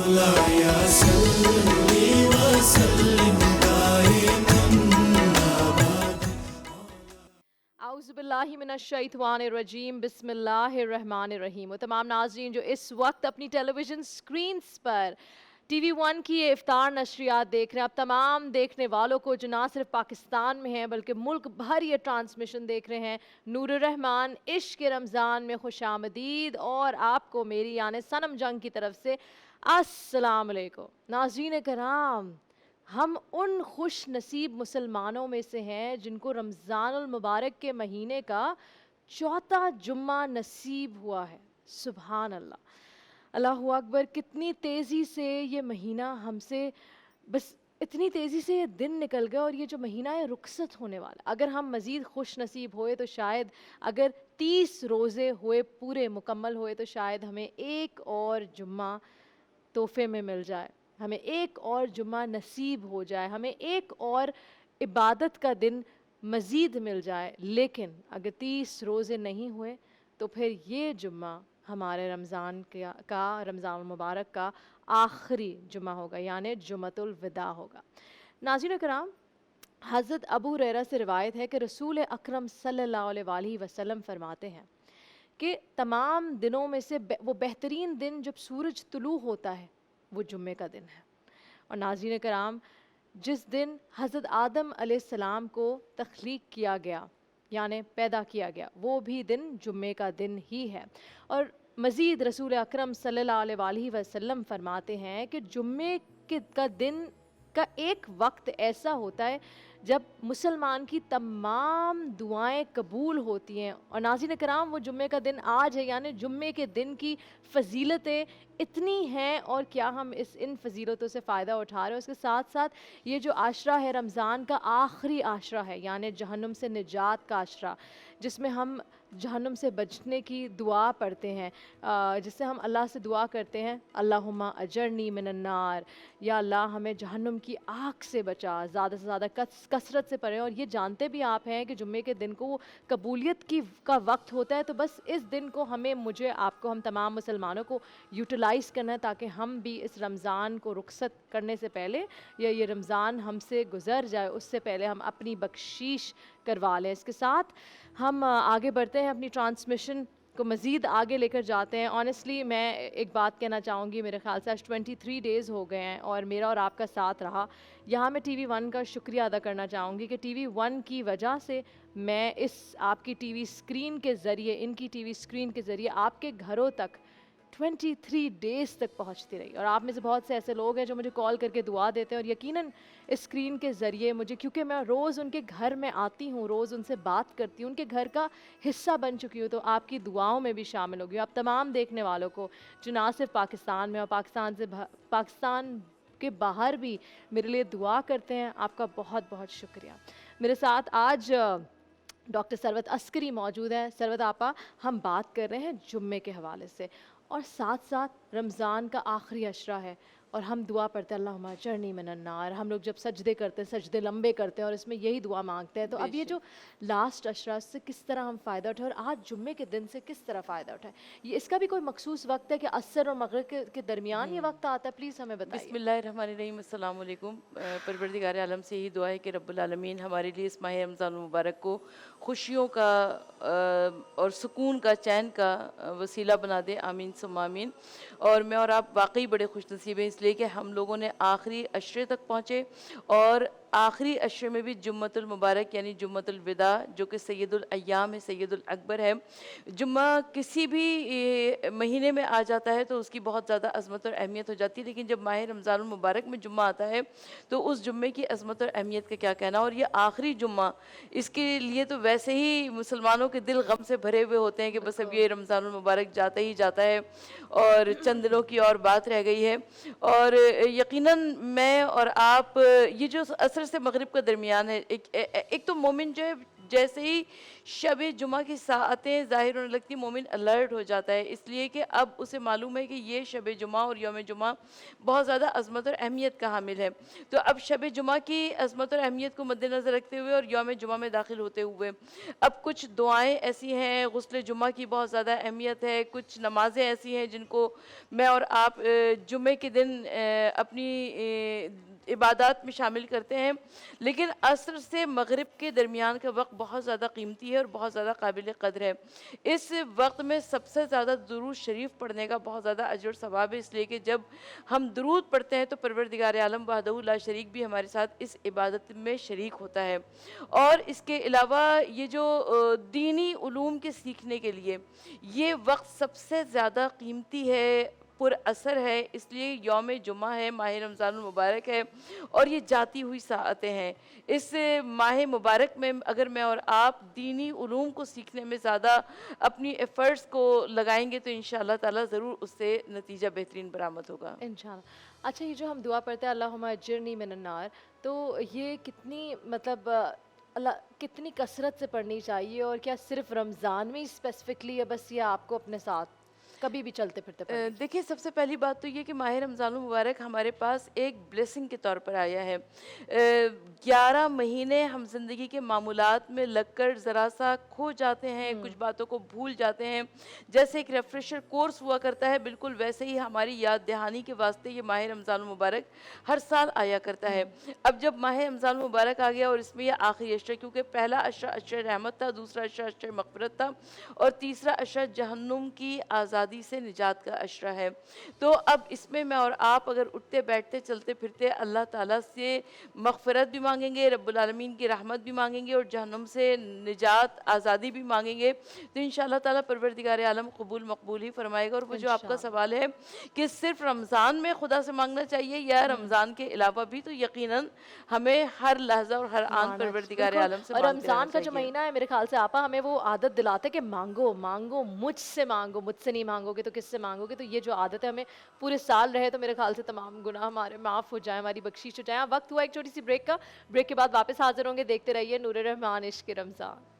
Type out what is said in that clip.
औज़ुबिल्लाहिमिनश्शैतानिर्रजीम बिस्मिल्लाहिर्रहमानिर्रहीम। और तमाम नाज़रीन जो इस वक्त अपनी टेलीविज़न स्क्रीन्स पर TV1 की ये इफ्तार नशरियात देख रहे हैं, आप तमाम देखने वालों को जो ना सिर्फ पाकिस्तान में हैं बल्कि मुल्क भर ये ट्रांसमिशन देख रहे हैं, नूर रहमान इश्क रमज़ान में खुशामदीद। और आपको मेरी यानी सनम जंग की तरफ से अस्सलाम वालेकुम। नाज़रीन कराम, हम उन खुश नसीब मुसलमानों में से हैं जिनको रमज़ानुल मुबारक के महीने का चौथा जुम्मा नसीब हुआ है। सुभान अल्लाह, अल्लाहु अकबर। कितनी तेज़ी से ये महीना हमसे, बस इतनी तेज़ी से ये दिन निकल गया और ये जो महीना है रुखसत होने वाला। अगर हम मज़ीद खुश नसीब होए तो शायद, अगर 30 रोज़े हुए पूरे मुकम्मल हुए तो शायद हमें एक और जुम्मा तोहफे में मिल जाए, हमें एक और जुम्मा नसीब हो जाए, हमें एक और इबादत का दिन मज़ीद मिल जाए। लेकिन अगर 30 रोज़े नहीं हुए तो फिर ये जुम्मा हमारे रमज़ान का रमज़ान मुबारक का आखिरी जुम्मा होगा, यानी जुम्मतुल विदा होगा। नाज़रीन कराम, हज़रत अबू हुरैरा से रिवायत है कि रसूल अकरम सल्लल्लाहु अलैहि वसल्लम फरमाते हैं कि तमाम दिनों में से वो बेहतरीन दिन जब सूरज तुलू होता है वो जुम्मे का दिन है। और नाज़रीन कराम, जिस दिन हज़रत आदम अलैहिस्सलाम को तख्लीक किया गया यानी पैदा किया गया, वो भी दिन जुम्मे का दिन ही है। और मज़ीद रसूल अकरम सल्लल्लाहु अलैहि वसल्लम फरमाते हैं कि जुम्मे का दिन का एक वक्त ऐसा होता है जब मुसलमान की तमाम दुआएं कबूल होती हैं। और नाज़रीन कराम, वो जुम्मे का दिन आज है, यानी जुम्मे के दिन की फ़जीलतें इतनी हैं और क्या हम इन फ़जीलतों से फ़ायदा उठा रहे हैं। उसके साथ साथ ये जो आशरा है रमज़ान का आखिरी आशरा है, यानी जहन्नुम से निजात का आशरा, जिसमें हम जहन्नुम से बचने की दुआ पढ़ते हैं, जिससे हम अल्लाह से दुआ करते हैं, अल्लाहुम्मा अजरनी मिनन्नार, या अल्लाह हमें जहन्नुम की आग से बचा। ज़्यादा से ज़्यादा कसरत से पढ़ें। और ये जानते भी आप हैं कि जुम्मे के दिन को कबूलियत का वक्त होता है, तो बस इस दिन को हमें, मुझे, आपको, हम तमाम मुसलमानों को यूटिलाइज़ करना है ताकि हम भी इस रमज़ान को रुखसत करने से पहले, या ये रमज़ान हमसे गुज़र जाए उससे पहले, हम अपनी बख्शीश करवा लें। इसके साथ हम आगे बढ़ते हैं, अपनी ट्रांसमिशन को मज़ीद आगे लेकर जाते हैं। ऑनेस्टली मैं एक बात कहना चाहूँगी, मेरे ख़्याल से आज 23 डेज़ हो गए हैं और मेरा और आपका साथ रहा। यहाँ मैं TV1 का शुक्रिया अदा करना चाहूँगी कि TV1 की वजह से मैं इस आपकी TV स्क्रीन के ज़रिए, इनकी TV स्क्रीन के ज़रिए आपके घरों तक 23 डेज़ तक पहुंचती रही। और आप में से बहुत से ऐसे लोग हैं जो मुझे कॉल करके दुआ देते हैं, और यकीनन इस स्क्रीन के ज़रिए मुझे, क्योंकि मैं रोज़ उनके घर में आती हूँ, रोज़ उनसे बात करती हूँ, उनके घर का हिस्सा बन चुकी हूँ, तो आपकी दुआओं में भी शामिल होगी। आप तमाम देखने वालों को जो ना सिर्फ पाकिस्तान में और पाकिस्तान के बाहर भी मेरे लिए दुआ करते हैं, आपका बहुत बहुत शुक्रिया। मेरे साथ आज डॉक्टर सरवत अस्करी मौजूद है। सरवत आपा, हम बात कर रहे हैं जुम्मे के हवाले से, और साथ साथ रमज़ान का आखिरी अशरा है और हम दुआ पढ़ते हैं अल्लाहुम्मा अजरनी मिनन्नार। हम लोग जब सजदे करते हैं, सजदे लंबे करते हैं और इसमें यही दुआ मांगते हैं। तो अब ये जो लास्ट अशरा, से किस तरह हम फ़ायदा उठाएं और आज जुम्मे के दिन से किस तरह फ़ायदा उठाएं, ये इसका भी कोई मखसूस वक्त है कि असर और मगरिब के दरमियान ये वक्त आता है? प्लीज़ हमें बताइए। बिस्मिल्लाहिर्रहमानिर्रहीम, अस्सलाम वालेकुम। परवरदिगार आलम से यही दुआ है कि रब्बुल आलमीन हमारे लिए इस माह रमज़ान मुबारक को खुशियों का और सुकून का, चैन का वसीला बना दे। आमीन सुम्मा आमीन। और मैं और आप वाकई बड़े खुश नसीब हैं इसलिए कि हम लोगों ने आखिरी अशरे तक पहुँचे, और आखिरी अशरे में भी जुम्मतुल मुबारक यानी जुम्मतुल विदा, जो कि सैयदुल अय्याम है, सैयदुल अकबर है। जुम्मा किसी भी महीने में आ जाता है तो उसकी बहुत ज़्यादा अज़मत और अहमियत हो जाती है, लेकिन जब माह रमज़ानुल मुबारक में जुम्मा आता है तो उस जुम्मे की अज़मत और अहमियत का क्या कहना। और ये आखिरी जुम्मा, इसके लिए तो वैसे ही मुसलमानों के दिल गम से भरे हुए होते हैं कि बस अब ये रमज़ानुल मुबारक जाता ही जाता है और चंद दिनों की और बात रह गई है। और यकीनन मैं और आप, ये जो असर से मगरिब का दरमियान है, एक तो मोमिन जो है जैसे ही शब जुमा की साअतें ज़ाहिर होने लगती, मोमिन अलर्ट हो जाता है, इसलिए कि अब उसे मालूम है कि ये शब जुमा और यौम जुमा बहुत ज़्यादा अज़मत और अहमियत का हामिल है। तो अब शब जुमा की अज़मत और अहमियत को मद्देनज़र रखते हुए और यौम जुमा में दाखिल होते हुए अब कुछ दुआएँ ऐसी हैं, गुस्ल जुमा की बहुत ज़्यादा अहमियत है, कुछ नमाज़ें ऐसी हैं जिनको मैं और आप जुमे के दिन अपनी इबादत में शामिल करते हैं, लेकिन असर से मगरिब के दरमियान का वक्त बहुत ज़्यादा कीमती है और बहुत ज़्यादा काबिल क़द्र है। इस वक्त में सबसे ज़्यादा दुरूद शरीफ पढ़ने का बहुत ज़्यादा अजर और सवाब है, इसलिए कि जब हम दुरूद पढ़ते हैं तो परवरदिगार आलम वहदहू ला शरीक भी हमारे साथ इस इबादत में शरीक होता है। और इसके अलावा ये जो दीनी उलूम के सीखने के लिए ये वक्त सबसे ज़्यादा कीमती है, पुरअसर है, इसलिए यौम जुमा है, माह रमज़ान मुबारक है और ये जाती हुई साअतें हैं। इस माह मुबारक में अगर मैं और आप दीनी उलूम को सीखने में ज़्यादा अपनी एफ़र्ट्स को लगाएंगे तो इंशाअल्लाह ताला ज़रूर उससे नतीजा बेहतरीन बरामद होगा। इंशाल्लाह। अच्छा, ये जो हम दुआ पढ़ते हैं अल्लाहुम्मा अज्जिरनी मिनन्नार, तो ये कितनी मतलब अल्लाह कितनी कसरत से पढ़नी चाहिए और क्या सिर्फ रमज़ान में ही स्पेसिफिकली है बस, या आपको अपने साथ कभी भी चलते फिरते पढ़नी चाहिए? देखिए, सबसे पहली बात तो ये कि माह रमज़ान मुबारक हमारे पास एक ब्लेसिंग के तौर पर आया है। 11 महीने हम ज़िंदगी के मामूलात में लगकर ज़रा सा खो जाते हैं, कुछ बातों को भूल जाते हैं। जैसे एक रिफ्रेशर कोर्स हुआ करता है, बिल्कुल वैसे ही हमारी याद दहानी के वास्ते ये माह रमज़ान मुबारक हर साल आया करता है। अब जब माह रमज़ान मुबारक आ गया और इसमें यह आखिरी अशरा, क्योंकि पहला अशरा अशरा रहमत था, दूसरा अशरा अशरा मग़फ़िरत था और तीसरा अशरा जहन्नुम की आज़ादी से निजात का अशरा है। तो अब इसमें मैं और आप अगर उठते बैठते चलते फिरते अल्लाह ताला से मग़फ़िरत भी मांगेंगे, रब्बुल आलमीन की रहमत भी मांगेंगे और जहन्नुम से निजात आज़ादी भी मांगेंगे, तो इंशाअल्लाह ताला परवरदिगार आलम कबूल मकबूल ही फरमाएगा। और वो जो आपका सवाल है कि सिर्फ रमज़ान में खुदा से मांगना चाहिए या रमज़ान के अलावा भी, तो यकीनन हमें हर लहजा और हर आन परवरदिगार आलम से और मांगते रहना रमज़ान का जो चाहिए। महीना है, मेरे ख्याल से आपा हमें वो आदत दिलाते हैं कि मांगो मांगो मुझसे मांगो, मुझसे नहीं मांगोगे तो किससे मांगोगे। तो ये जो आदत है हमें पूरे साल रहे तो मेरे ख्याल से तमाम गुनाह हमारे माफ़ हो जाए, हमारी बख्शीश हो जाए। वक्त हुआ एक छोटी सी ब्रेक का, ब्रेक के बाद वापस हाजिर होंगे। देखते रहिए नूर रहमान इश्क रमज़ान।